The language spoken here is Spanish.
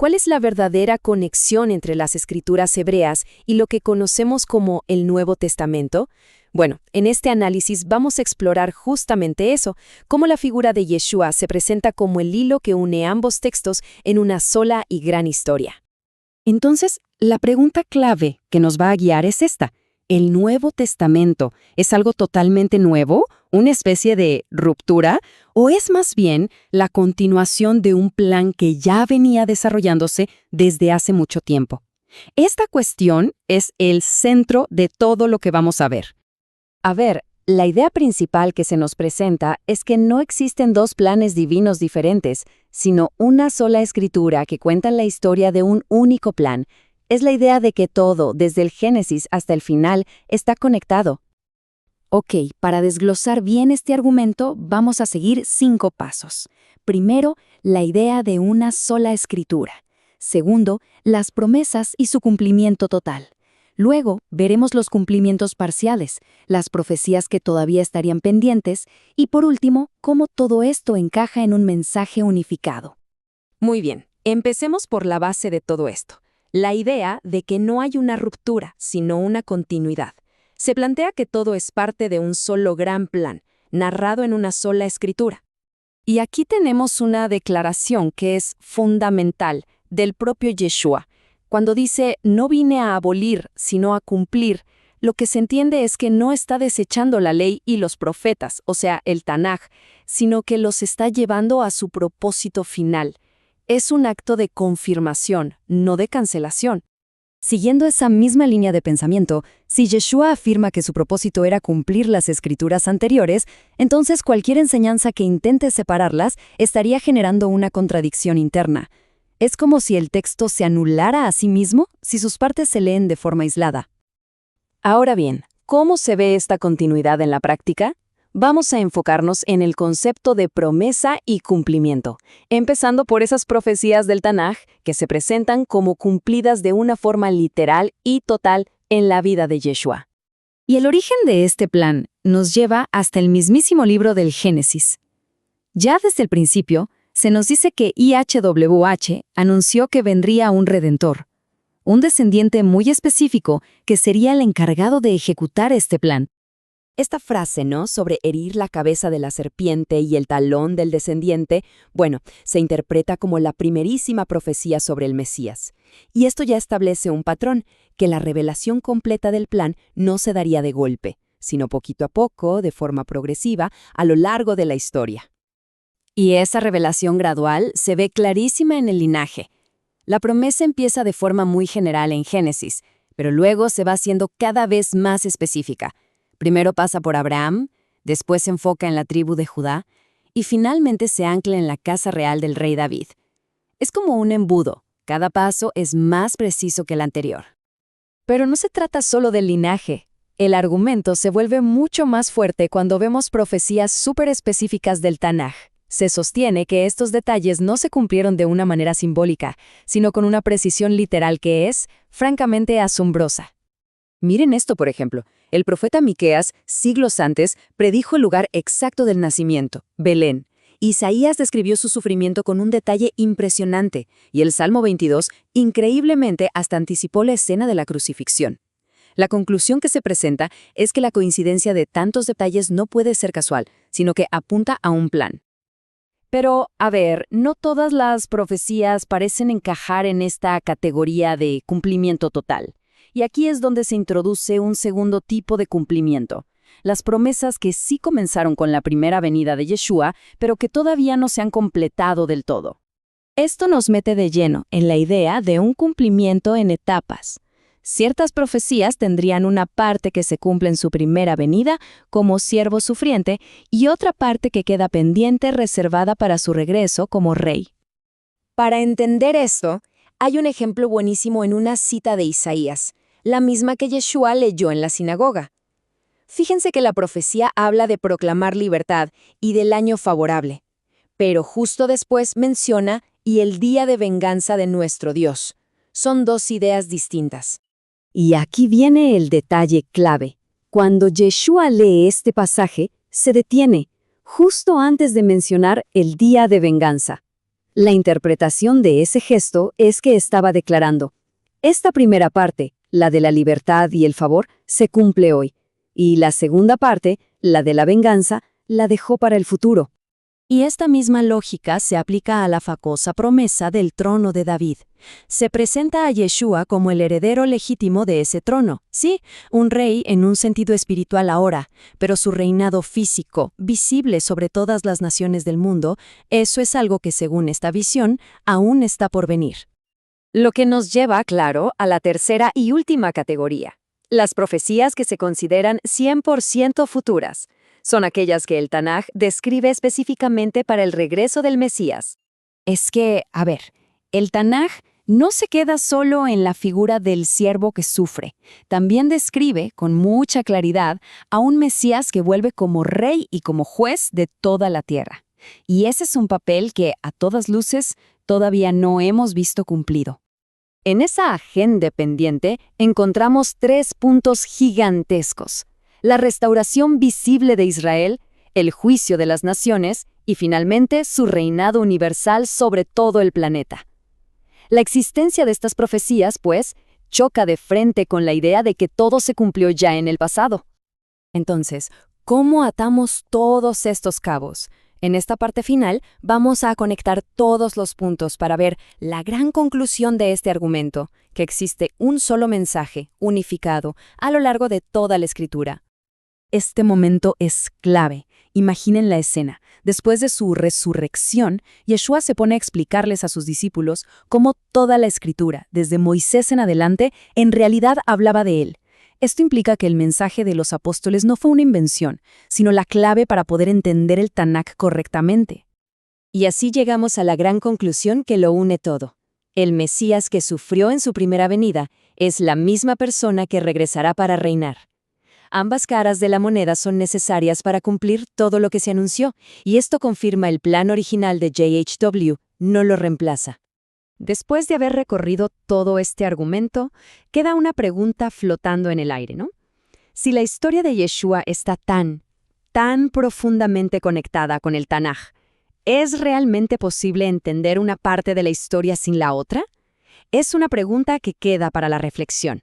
¿Cuál es la verdadera conexión entre las escrituras hebreas y lo que conocemos como el Nuevo Testamento? Bueno, en este análisis vamos a explorar justamente eso, cómo la figura de Yeshua se presenta como el hilo que une ambos textos en una sola y gran historia. Entonces, la pregunta clave que nos va a guiar es esta. ¿El Nuevo Testamento es algo totalmente nuevo, una especie de ruptura, o es más bien la continuación de un plan que ya venía desarrollándose desde hace mucho tiempo? Esta cuestión es el centro de todo lo que vamos a ver. A ver, la idea principal que se nos presenta es que no existen dos planes divinos diferentes, sino una sola escritura que cuenta la historia de un único plan. Es la idea de que todo, desde el Génesis hasta el final, está conectado. Ok, para desglosar bien este argumento, vamos a seguir 5 pasos. Primero, la idea de una sola escritura. Segundo, las promesas y su cumplimiento total. Luego, veremos los cumplimientos parciales, las profecías que todavía estarían pendientes, y por último, cómo todo esto encaja en un mensaje unificado. Muy bien, empecemos por la base de todo esto. La idea de que no hay una ruptura, sino una continuidad. Se plantea que todo es parte de un solo gran plan, narrado en una sola escritura. Y aquí tenemos una declaración que es fundamental del propio Yeshua. Cuando dice, no vine a abolir, sino a cumplir, lo que se entiende es que no está desechando la ley y los profetas, o sea, el Tanaj, sino que los está llevando a su propósito final. Es un acto de confirmación, no de cancelación. Siguiendo esa misma línea de pensamiento, si Yeshua afirma que su propósito era cumplir las escrituras anteriores, entonces cualquier enseñanza que intente separarlas estaría generando una contradicción interna. Es como si el texto se anulara a sí mismo si sus partes se leen de forma aislada. Ahora bien, ¿cómo se ve esta continuidad en la práctica? Vamos a enfocarnos en el concepto de promesa y cumplimiento, empezando por esas profecías del Tanaj que se presentan como cumplidas de una forma literal y total en la vida de Yeshua. Y el origen de este plan nos lleva hasta el mismísimo libro del Génesis. Ya desde el principio, se nos dice que IHWH anunció que vendría un Redentor, un descendiente muy específico que sería el encargado de ejecutar este plan. Esta frase, ¿no?, sobre herir la cabeza de la serpiente y el talón del descendiente, bueno, se interpreta como la primerísima profecía sobre el Mesías. Y esto ya establece un patrón, que la revelación completa del plan no se daría de golpe, sino poquito a poco, de forma progresiva, a lo largo de la historia. Y esa revelación gradual se ve clarísima en el linaje. La promesa empieza de forma muy general en Génesis, pero luego se va haciendo cada vez más específica. Primero pasa por Abraham, después se enfoca en la tribu de Judá y finalmente se ancla en la casa real del rey David. Es como un embudo, cada paso es más preciso que el anterior. Pero no se trata solo del linaje. El argumento se vuelve mucho más fuerte cuando vemos profecías súper específicas del Tanaj. Se sostiene que estos detalles no se cumplieron de una manera simbólica, sino con una precisión literal que es, francamente, asombrosa. Miren esto, por ejemplo. El profeta Miqueas, siglos antes, predijo el lugar exacto del nacimiento, Belén. Isaías describió su sufrimiento con un detalle impresionante, y el Salmo 22, increíblemente, hasta anticipó la escena de la crucifixión. La conclusión que se presenta es que la coincidencia de tantos detalles no puede ser casual, sino que apunta a un plan. Pero, a ver, no todas las profecías parecen encajar en esta categoría de cumplimiento total. Y aquí es donde se introduce un segundo tipo de cumplimiento. Las promesas que sí comenzaron con la primera venida de Yeshua, pero que todavía no se han completado del todo. Esto nos mete de lleno en la idea de un cumplimiento en etapas. Ciertas profecías tendrían una parte que se cumple en su primera venida, como siervo sufriente, y otra parte que queda pendiente reservada para su regreso como rey. Para entender esto, hay un ejemplo buenísimo en una cita de Isaías, la misma que Yeshua leyó en la sinagoga. Fíjense que la profecía habla de proclamar libertad y del año favorable, pero justo después menciona y el día de venganza de nuestro Dios. Son dos ideas distintas. Y aquí viene el detalle clave. Cuando Yeshua lee este pasaje, se detiene, justo antes de mencionar el día de venganza. La interpretación de ese gesto es que estaba declarando: esta primera parte, la de la libertad y el favor, se cumple hoy, y la segunda parte, la de la venganza, la dejó para el futuro. Y esta misma lógica se aplica a la famosa promesa del trono de David. Se presenta a Yeshua como el heredero legítimo de ese trono. Sí, un rey en un sentido espiritual ahora, pero su reinado físico, visible sobre todas las naciones del mundo, eso es algo que, según esta visión, aún está por venir. Lo que nos lleva, claro, a la tercera y última categoría: las profecías que se consideran 100% futuras. Son aquellas que el Tanaj describe específicamente para el regreso del Mesías. Es que, a ver, el Tanaj no se queda solo en la figura del siervo que sufre. También describe, con mucha claridad, a un Mesías que vuelve como rey y como juez de toda la tierra. Y ese es un papel que, a todas luces, todavía no hemos visto cumplido. En esa agenda pendiente encontramos 3 puntos gigantescos: la restauración visible de Israel, el juicio de las naciones y, finalmente, su reinado universal sobre todo el planeta. La existencia de estas profecías, pues, choca de frente con la idea de que todo se cumplió ya en el pasado. Entonces, ¿cómo atamos todos estos cabos? En esta parte final vamos a conectar todos los puntos para ver la gran conclusión de este argumento, que existe un solo mensaje, unificado, a lo largo de toda la Escritura. Este momento es clave. Imaginen la escena. Después de su resurrección, Yeshua se pone a explicarles a sus discípulos cómo toda la Escritura, desde Moisés en adelante, en realidad hablaba de él. Esto implica que el mensaje de los apóstoles no fue una invención, sino la clave para poder entender el Tanaj correctamente. Y así llegamos a la gran conclusión que lo une todo. El Mesías que sufrió en su primera venida es la misma persona que regresará para reinar. Ambas caras de la moneda son necesarias para cumplir todo lo que se anunció, y esto confirma el plan original de JHW, no lo reemplaza. Después de haber recorrido todo este argumento, queda una pregunta flotando en el aire, ¿no? Si la historia de Yeshua está tan profundamente conectada con el Tanaj, ¿es realmente posible entender una parte de la historia sin la otra? Es una pregunta que queda para la reflexión.